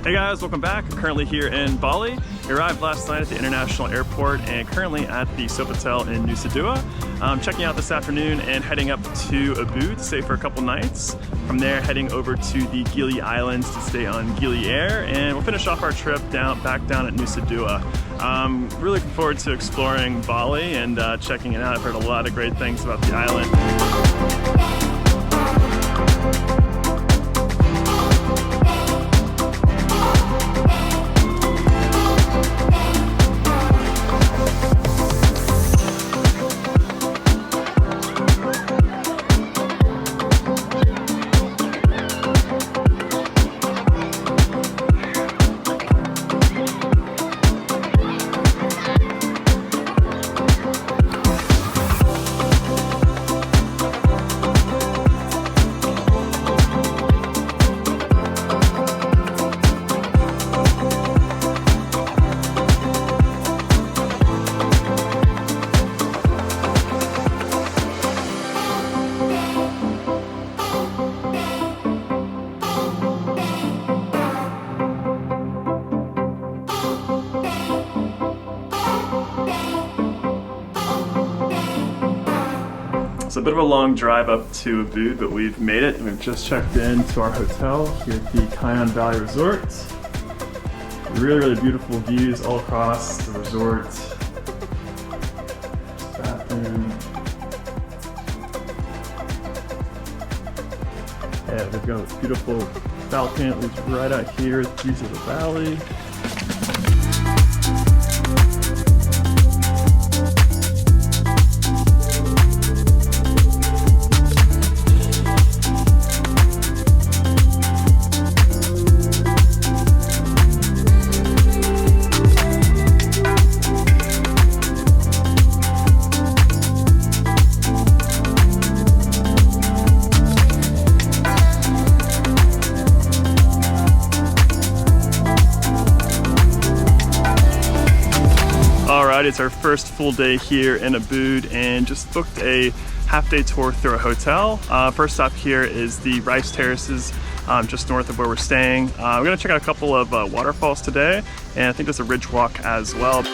Hey guys, welcome back. I'm currently here in Bali. We arrived last night at the international airport and currently at the Sofitel in Nusa Dua. I'm checking out this afternoon and heading up to Ubud to stay for a couple nights. From there, heading over to the Gili Islands to stay on Gili Air, and we'll finish off our trip back down at Nusa Dua. Really looking forward to exploring Bali and checking it out. I've heard a lot of great things about the island. It's a bit of a long drive up to Ubud, but we've made it. We've just checked in to our hotel here at the Valley Resort. Really beautiful views all across the resort. Bathroom. Yeah, they've got this beautiful balcony that leads right out here with views of the valley. It's our first full day here in Ubud and just booked a half-day tour through a hotel. First stop here is the rice terraces just north of where we're staying. We're going to check out a couple of waterfalls today, and I think there's a ridge walk as well.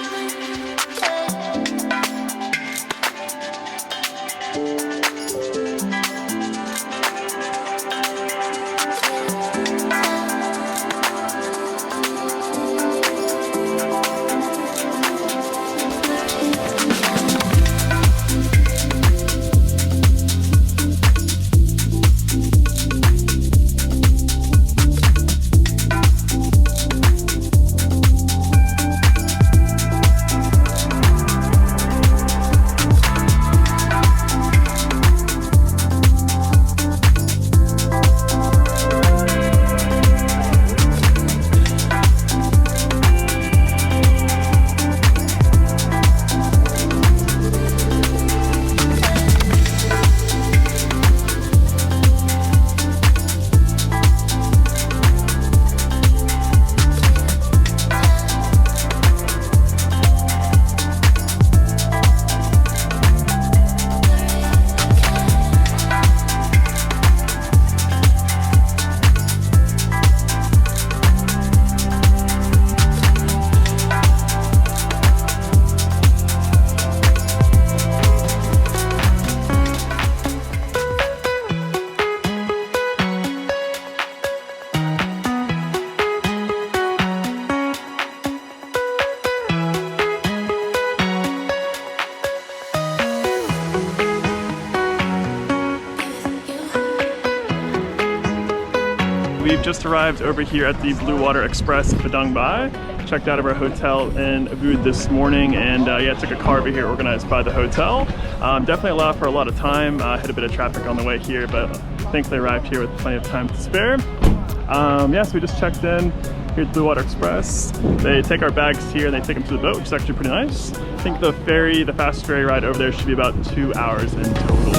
We've just arrived over here at the Blue Water Express in Padang Bai. Checked out of our hotel in Ubud this morning, and yeah, took a car over here organized by the hotel. Definitely allowed for a lot of time. Hit a bit of traffic on the way here, but thankfully arrived here with plenty of time to spare. Yeah, so we just checked in here at the Blue Water Express. They take our bags here and they take them to the boat, which is actually pretty nice. I think the ferry, the fast ferry ride over there should be about 2 hours in total.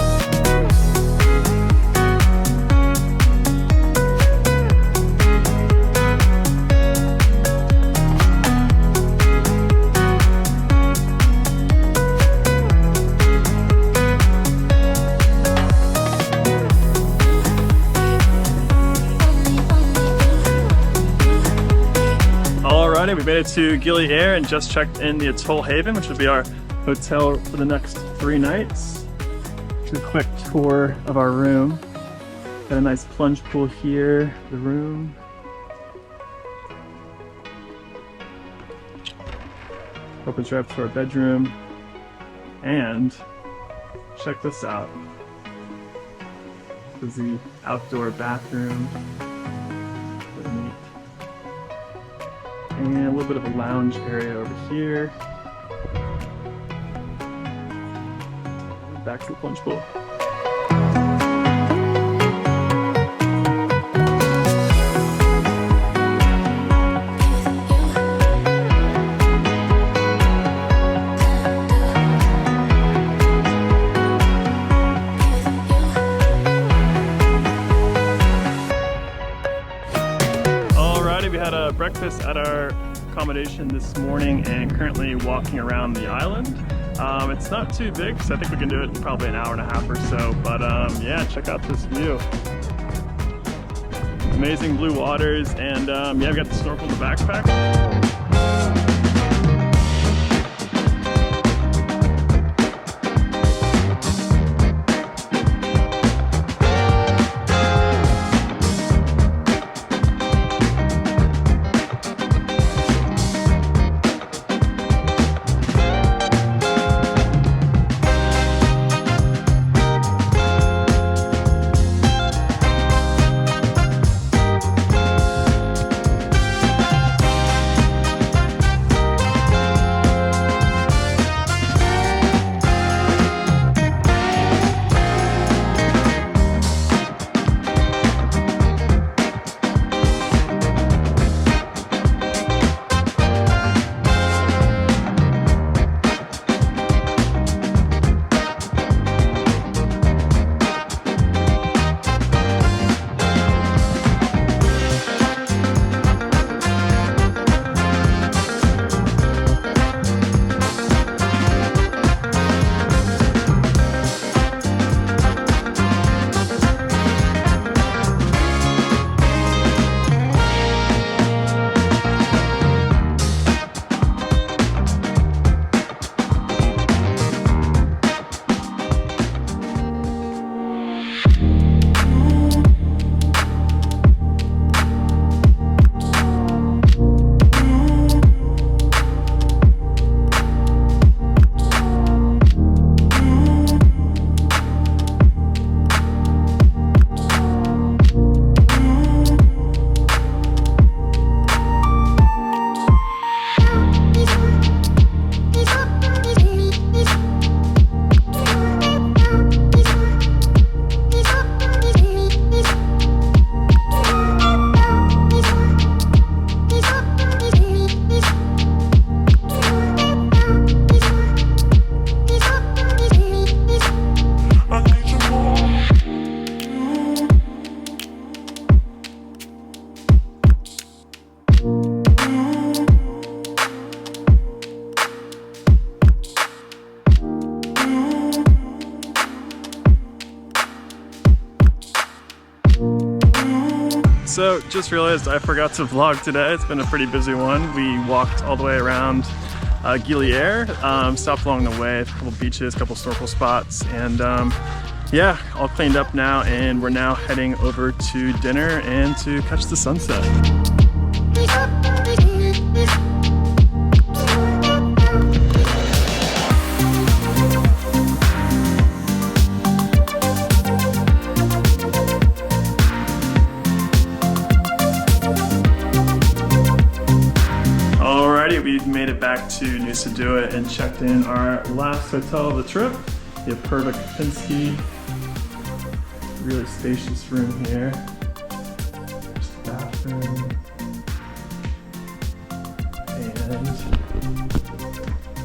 morning. We made it to Gili Air and just checked in the Atoll Haven, which will be our hotel for the next 3 nights. Just a quick tour of our room. Got a nice plunge pool here, the room. Opens right up to our bedroom. And check this out. This is the outdoor bathroom. Really neat. And a little bit of a lounge area over here. Back to the plunge pool. We had a breakfast at our accommodation this morning and currently walking around the island. It's not too big, so I think we can do it in probably an hour and a half or so, but yeah, check out this view. Amazing blue waters, and yeah, we got the snorkel in the backpack. So just realized I forgot to vlog today. It's been a pretty busy one. We walked all the way around Gili Air, stopped along the way, a couple beaches, a couple snorkel spots, and yeah, all cleaned up now, and we're now heading over to dinner and to catch the sunset. We've made it back to Nusa Dua and checked in our last hotel of the trip. We have Perfect Pinsky. Really spacious room here. Just a bathroom. And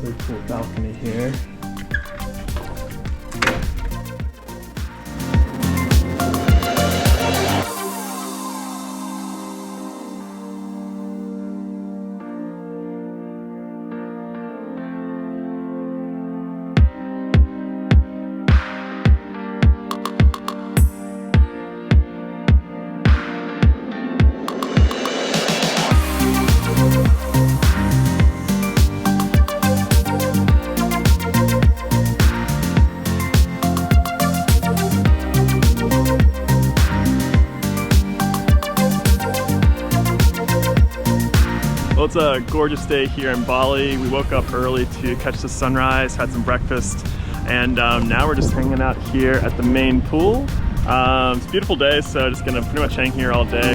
really cool balcony here. Well, it's a gorgeous day here in Bali. We woke up early to catch the sunrise, had some breakfast, and now we're just hanging out here at the main pool. It's a beautiful day, so just gonna pretty much hang here all day.